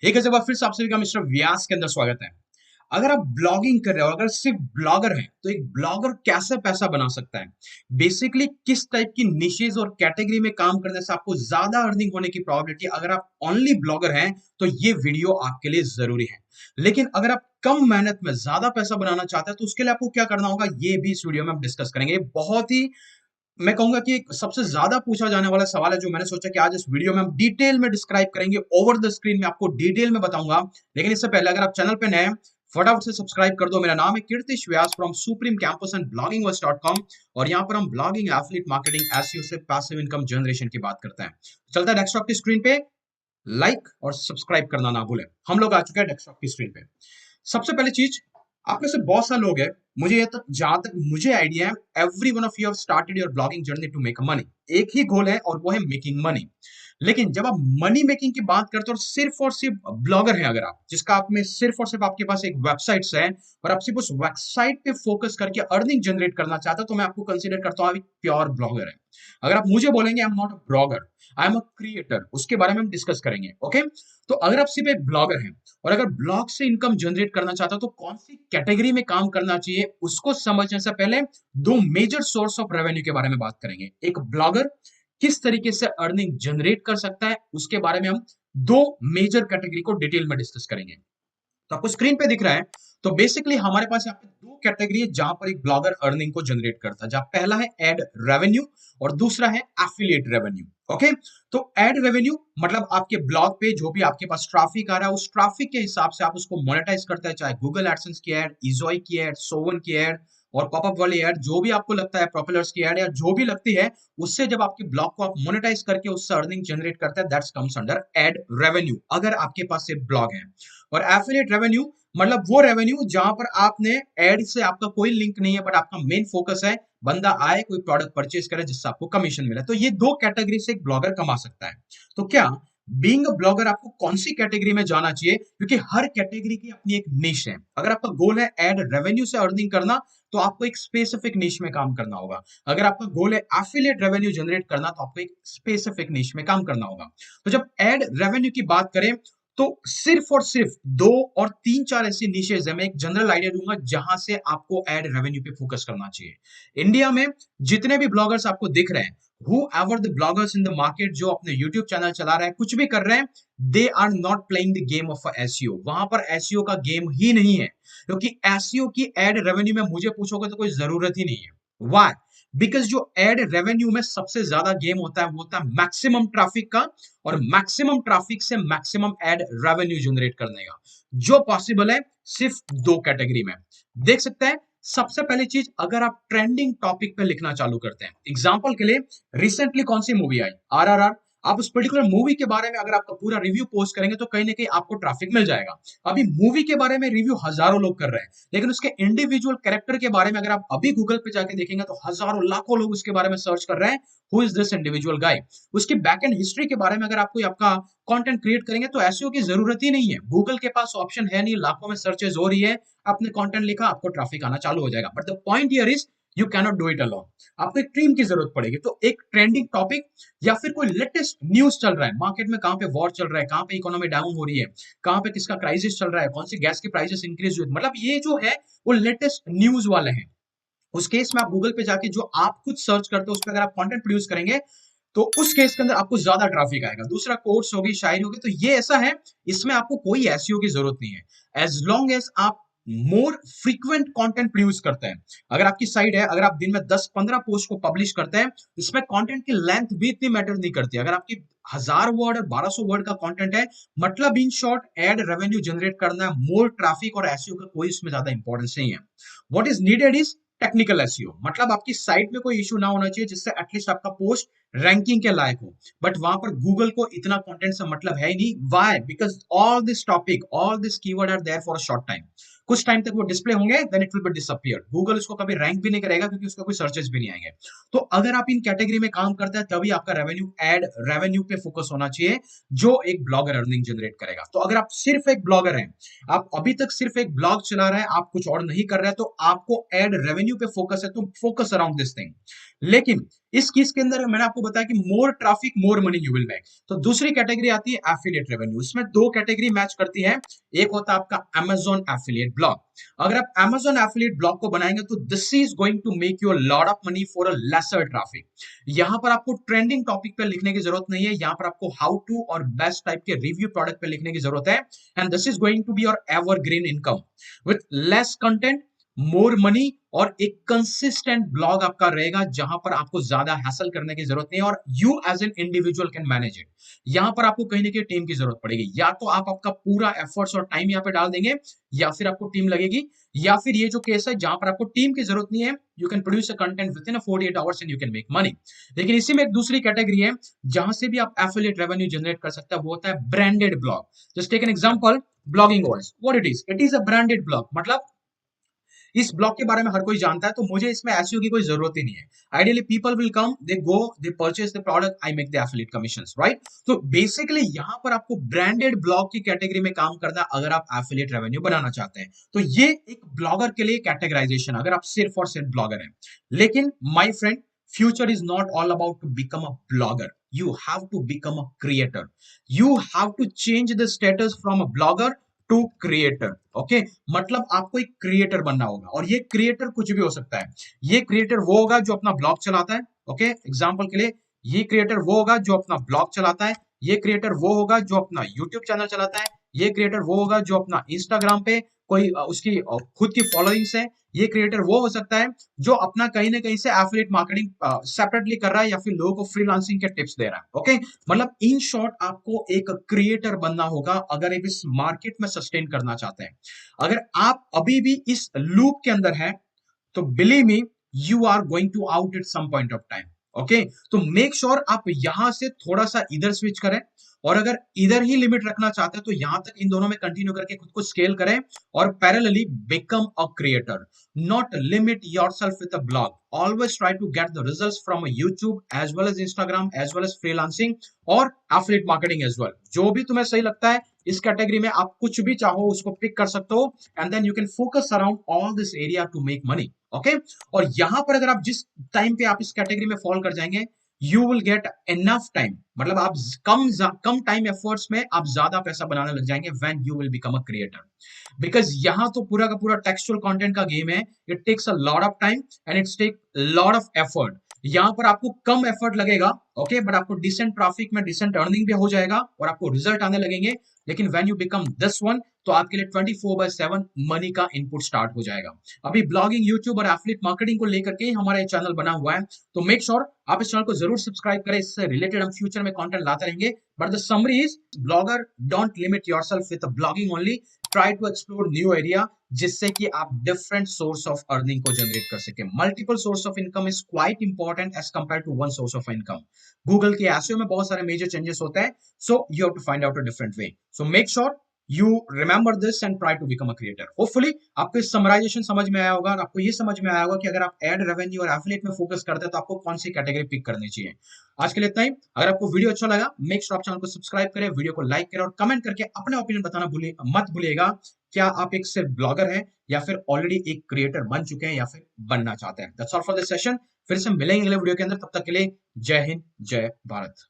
एक जगह फिर से आप सभी का मिस्टर व्यास के अंदर स्वागत है। अगर आप ब्लॉगिंग कर रहे हो, अगर सिर्फ ब्लॉगर हैं, तो एक ब्लॉगर कैसे पैसा बना सकता है? बेसिकली किस टाइप की निशेज़ और कैटेगरी में काम करने से आपको ज़्यादा अर्निंग होने की प्रोबेबिलिटी अगर आप ओनली ब्लॉगर हैं, तो ये वीडियो आपके लिए ज़रूरी है। लेकिन अगर आप कम मेहनत में ज़्यादा पैसा बनाना चाहते हैं, तो उसके लिए आपको क्या करना होगा, ये भी इस वीडियो में हम डिस्कस करेंगे। ये बहुत ही मैं कहूँगा कि एक सबसे ज़्यादा पूछा जाने वाला सवाल है जो मैंने सोचा कि आज इस वीडियो में हम डिटेल में डिस्क्राइब करेंगे, ओवर द स्क्रीन में आपको डिटेल में बताऊँगा। लेकिन इससे पहले अगर आप चैनल पे नए हैं, फटाफट से सब्सक्राइब कर दो। मेरा नाम है Kirtish Vyas from Supreme Campus and bloggingverse.com और यहाँ पर हम ब्लॉगिंग, एफिलिएट मार्केटिंग, एसईओ से पैसिव इनकम जनरेशन की बात करते हैं। चलता है डेस्कटॉप की स्क्रीन पे, लाइक और सब्सक्राइब करना ना भूलें। हम लोग आ चुके हैं डेस्कटॉप की स्क्रीन पे। सबसे पहली चीज, आप में से बहुत सारे लोग हैं, मुझे ये तक जहां तक मुझे आइडिया है, every one of you have started your blogging journey to make money. एक ही गोल है और वो है मेकिंग मनी। लेकिन जब आप मनी मेकिंग की बात करते हो और सिर्फ ब्लॉगर हैं, अगर आप जिसका आप में सिर्फ और सिर्फ आपके पास एक वेबसाइट है और आप सिर्फ उस वेबसाइट पे फोकस करके अर्निंग जनरेट करना चाहते हो, तो मैं आपको कंसीडर करता हूँ आप एक प्योर ब्लॉगर है। अगर आप मुझे बोलेंगे I am not a blogger, I am a creator, उसके बारे में हम डिस्कस करेंगे। ओके, तो अगर आप सिर्फ एक ब्लॉगर हैं और अगर ब्लॉग से इनकम जनरेट करना चाहता हो, तो कौन सी कैटेगरी में काम करना चाहिए उसको समझने से पहले दो मेजर सोर्स ऑफ रेवेन्यू के बारे में बात करेंगे। एक ब्लॉगर किस तरीके से अर्निंग जनरेट कर सकता है, उसके बारे में हम दो मेजर कैटेगरी को डिटेल में डिस्कस करेंगे। तो आपको स्क्रीन पे दिख रहा है, तो बेसिकली हमारे पास यहाँ पे दो कैटेगरी है जहां पर एक ब्लॉगर अर्निंग को जनरेट करता है। जहां पहला है एड रेवेन्यू और दूसरा है एफिलिएट रेवेन्यू। ओके, तो एड रेवेन्यू मतलब आपके ब्लॉग पे जो भी आपके पास ट्रैफिक आ रहा है, उस ट्रैफिक के हिसाब से आप उसको मोनेटाइज करते हैं, चाहे गूगल एडसेंस की एड, इजोई की एड, सोवन की एड और पॉपअप वाली एड, जो भी आपको लगता है, पॉपुलर्स की एड या जो भी लगती है, उससे जब आपके ब्लॉग को आप मोनेटाइज करके उससे अर्निंग जनरेट करते हैं, that's comes under ad revenue, अगर आपके पास सिर्फ ब्लॉग है। और एफिलिएट रेवेन्यू मतलब वो रेवेन्यू जहां पर आपने एड से आपका कोई लिंक नहीं है, बट आपका मेन फोकस है बंदा आए, कोई प्रोडक्ट परचेज करे जिससे आपको कमीशन मिले। तो ये दो कैटेगरी से एक ब्लॉगर कमा सकता है। तो क्या बीइंग अ ब्लॉगर आपको कौन सी कैटेगरी में जाना चाहिए, क्योंकि हर कैटेगरी की अपनी एक निश है। अगर आपका गोल है एड रेवेन्यू से अर्निंग करना, तो आपको एक स्पेसिफिक निश में काम करना होगा। अगर आपका गोल है एफिलिएट रेवेन्यू जनरेट करना, तो आपको एक स्पेसिफिक निश में काम करना होगा। तो जब एड रेवेन्यू की बात करें, तो सिर्फ और सिर्फ दो और तीन चार ऐसी निशेज है, मैं एक जनरल आइडिया दूंगा जहां से आपको एड रेवेन्यू पे फोकस करना चाहिए। इंडिया में जितने भी ब्लॉगर्स आपको दिख रहे हैं, who ever the bloggers in the market, जो अपने यूट्यूब चैनल चला रहे हैं, कुछ भी कर रहे हैं, they are not playing the game of SEO. वहां पर एसईओ का गेम ही नहीं है, क्योंकि एसईओ की एड रेवेन्यू में मुझे पूछोगे तो कोई जरूरत ही नहीं है। वाई? बिकॉज जो एड रेवेन्यू में सबसे ज्यादा गेम होता है वो होता है मैक्सिमम ट्रैफिक का, और मैक्सिमम ट्रैफिक से मैक्सिमम एड रेवेन्यू जनरेट करने का, जो पॉसिबल है सिर्फ दो कैटेगरी में। देख सकते हैं, सबसे पहली चीज, अगर आप ट्रेंडिंग टॉपिक पे लिखना चालू करते हैं, एग्जांपल के लिए रिसेंटली कौन सी मूवी आई, आरआरआर, आप उस पर्टिकुलर मूवी के बारे में अगर आपका पूरा रिव्यू पोस्ट करेंगे, तो कहीं ना कहीं आपको ट्रैफिक मिल जाएगा। अभी मूवी के बारे में रिव्यू हजारों लोग कर रहे हैं, लेकिन उसके इंडिविजुअल कैरेक्टर के बारे में अगर आप अभी गूगल पे जाके देखेंगे, तो हजारों लाखों लोग उसके बारे में सर्च कर रहे हैं, हु इज दिस इंडिविजुअल गाय। उसकी बैक एंड हिस्ट्री के बारे में अगर आपको आपका कंटेंट क्रिएट करेंगे, तो एसईओ की जरूरत ही नहीं है। गूगल के पास ऑप्शन है नहीं, लाखों में सर्चेज हो रही है, आपने कंटेंट लिखा, आपको ट्रैफिक आना चालू हो जाएगा। But the point here is you can not do it alone, आपको एक टीम की जरूरत पड़ेगी। तो एक ट्रेंडिंग टॉपिक या फिर कोई लेटेस्ट न्यूज चल रहा है मार्केट में, कहां पे वॉर चल रहा है, कहां पे इकोनॉमी डाउन हो रही है, कहां पे किसका क्राइसिस चल रहा है, कौन सी गैस की प्राइसेस इंक्रीज हुई, मतलब ये जो है वो लेटेस्ट न्यूज वाले हैं। उस केस में आप गूगल पे जाके जो आप खुद सर्च करते हो, उस पर अगर आप कंटेंट प्रोड्यूस करेंगे, तो उस केस के अंदर आपको ज्यादा ट्रैफिक आएगा। दूसरा कोर्स होगी, शायरी होगी, तो ये ऐसा है, इसमें आपको कोई एसईओ की जरूरत नहीं है, एज लॉन्ग एज आप मोर फ्रीक्वेंट कंटेंट प्रोड्यूस करते हैं। अगर आपकी साइट है, अगर आप दिन में 10-15 पोस्ट को पब्लिश करते हैं, इसमें कंटेंट की लेंथ भी इतनी मैटर नहीं करती। अगर आपकी 1000 वर्ड और 1200 वर्ड का कंटेंट है, मतलब in short ad revenue generate करना है, मोर ट्रैफिक और एसईओ का कोई इसमें ज्यादा इंपॉर्टेंस नहीं है। What is needed is technical SEO, मतलब आपकी साइट में कोई इशू ना होना चाहिए जिससे एटलीस्ट आपका पोस्ट रैंकिंग के लायक हो। बट वहां पर गूगल को इतना कंटेंट से मतलब है ही नहीं। Why? Because all this topic, all this keyword are there for a short time. कुछ टाइम तक वो डिस्प्ले होंगे, then it will be disappear. Google इसको कभी रैंक भी नहीं करेगा, क्योंकि उसका कोई सर्चेस भी नहीं आएंगे। तो अगर आप इन कैटेगरी में काम करते हैं, तभी आपका रेवेन्यू एड रेवेन्यू पे फोकस होना चाहिए, जो एक ब्लॉगर अर्निंग जनरेट करेगा। तो अगर आप सिर्फ एक ब्लॉगर हैं, आप अभी तक सिर्फ एक ब्लॉग चला रहे हैं, आप कुछ और नहीं कर रहे हैं, तो आपको एड रेवेन्यू पे फोकस है, तो फोकस अराउंड दिस थिंग। लेकिन इस केस के अंदर मैंने आपको बताया कि more traffic more money you will make. तो दूसरी कैटेगरी आती है एफिलिएट रेवेन्यू। इसमें दो कैटेगरी मैच करती है। एक होता है आपका Amazon एफिलिएट ब्लॉग। अगर आप Amazon एफिलिएट ब्लॉग को बनाएंगे तो this is going to make you a lot of money for a lesser traffic. यहां पर आपको ट्रेंडिंग टॉपिक पे लिखने की जरूरत नहीं है, यहां पर आपको हाउ टू और बेस्ट टाइप के रिव्यू प्रोडक्ट पे लिखने की जरूरत है। And this is going to be your evergreen income with less content, more money, और एक कंसिस्टेंट ब्लॉग आपका रहेगा जहां पर आपको ज्यादा हैसल करने की जरूरत नहीं है और you as an individual can manage it. यहां पर आपको कहीं ना कहीं टीम की जरूरत पड़ेगी, या तो आप आपका पूरा एफर्ट्स और टाइम यहां पे डाल देंगे, या फिर आपको टीम लगेगी, या फिर ये जो केस है जहां पर आपको टीम की जरूरत नहीं है, you can produce a content with in 48 hours and you can make money. लेकिन इसी में एक दूसरी कैटेगरी है जहां से भी आप एफिलिएट रेवेन्यू जनरेट कर सकते हैं, वो होता है branded blog. Just take an example, blogging voice, what it is a branded blog. मतलब इस ब्लॉग के बारे में हर कोई जानता है, तो मुझे इसमें एसईओ की कोई जरूरत ही नहीं है। Ideally people will come, they go, they purchase the product, I make the affiliate commissions, right. तो बेसिकली यहां पर आपको ब्रांडेड ब्लॉग की कैटेगरी में काम करना है अगर आप एफिलिएट रेवेन्यू बनाना चाहते हैं। तो ये एक ब्लॉगर के लिए कैटेगराइजेशन, अगर आप सिर्फ और सिर्फ ब्लॉगर हैं। लेकिन my friend, future is not all about to become a blogger. You have to become a creator. You have to change the status from a blogger to creator. Okay, मतलब आपको एक क्रिएटर बनना होगा, और ये creator कुछ भी हो सकता है। ये क्रिएटर वो होगा जो अपना ब्लॉग चलाता है। ओके, एग्जांपल के लिए ये क्रिएटर वो होगा जो अपना ब्लॉग चलाता है, ये क्रिएटर वो होगा जो अपना यूट्यूब चैनल चलाता है, ये क्रिएटर वो होगा जो अपना इंस्टाग्राम पे कोई उसकी खुद की फॉलोइंग्स है, ये क्रिएटर वो हो सकता है जो अपना कहीं ना कहीं से एफिलिएट मार्केटिंग सेपरेटली कर रहा है, या फिर लोगों को फ्रीलांसिंग के टिप्स दे रहा है। ओके, मतलब इन शॉर्ट आपको एक क्रिएटर बनना होगा अगर आप इस मार्केट में सस्टेन करना चाहते हैं। अगर आप अभी भी इस लूप के अंदर हैं, तो believe me, you are going to out at some point of time. Okay, तो मेक श्योर आप यहां से थोड़ा सा इधर स्विच करें, और अगर इधर ही लिमिट रखना चाहते हैं तो यहां तक इन दोनों में कंटिन्यू करके खुद को स्केल करें, और parallelly become a creator. Not limit yourself with a blog, always try to get the results from a YouTube as well as Instagram as well as freelancing और affiliate marketing as well। जो भी तुम्हें सही लगता है इस category में आप कुछ भी चाहो उसको पिक कर सकते हो, and then you can focus around all this area to make money. Okay, और यहां पर अगर आप जिस टाइम पे आप इस कैटेगरी में फॉल कर जाएंगे, you will get enough time, मतलब आप कम टाइम एफर्ट्स में आप ज्यादा पैसा बनाने लग जाएंगे when you will become a creator. Because यहाँ तो पूरा का पूरा टेक्सचुअल कंटेंट का गेम है। It takes a lot of time and it's take lot of effort. यहाँ पर आपको कम एफर्ट लगेगा, ओके, बट आपको डिसेंट ट्रैफिक में डिसेंट अर्निंग भी हो जाएगा और आपको रिजल्ट आने लगेंगे। लेकिन when you become this one, तो आपके लिए 24/7 मनी का इनपुट स्टार्ट हो जाएगा। अभी ब्लॉगिंग, यूट्यूब और एफिलिएट मार्केटिंग को लेकर के ही हमारा ये चैनल बना हुआ है, तो मेक श्योर आप इस चैनल को जरूर सब्सक्राइब करें। इससे रिलेटेड हम फ्यूचर में कंटेंट लाते रहेंगे। But the summary is, blogger, don't limit yourself with blogging only, try to explore new area, जिससे कि आप डिफरेंट सोर्स ऑफ अर्निंग को जनरेट कर सके। Multiple source of income is quite important as compare to one source of income. Google के SEO में बहुत सारे मेजर चेंजेस होते हैं, so you have to find out a different way. So make sure you remember this and try to become a creator। Hopefully आपको इस summarization समझ में आया होगा, और आपको ये समझ में आया होगा कि अगर आप एड रेवेन्यू और एफिलिएट में फोकस करते हैं तो आपको कौन सी कैटेगरी पिक करनी चाहिए। आज के लिए इतना ही। अगर आपको वीडियो अच्छा लगा, मेक श्योर आप चैनल को सब्सक्राइब करें, वीडियो को लाइक करें, और कमेंट करके अपने ओपिनियन बताना मत भूलिएगा। क्या आप एक सिर्फ ब्लॉगर हैं, या फिर ऑलरेडी एक क्रिएटर बन चुके हैं, या फिर बनना चाहते हैं। That's all for this session. फिर से मिलेंगे अगले वीडियो के अंदर, तब तक के लिए जय हिंद, जय भारत।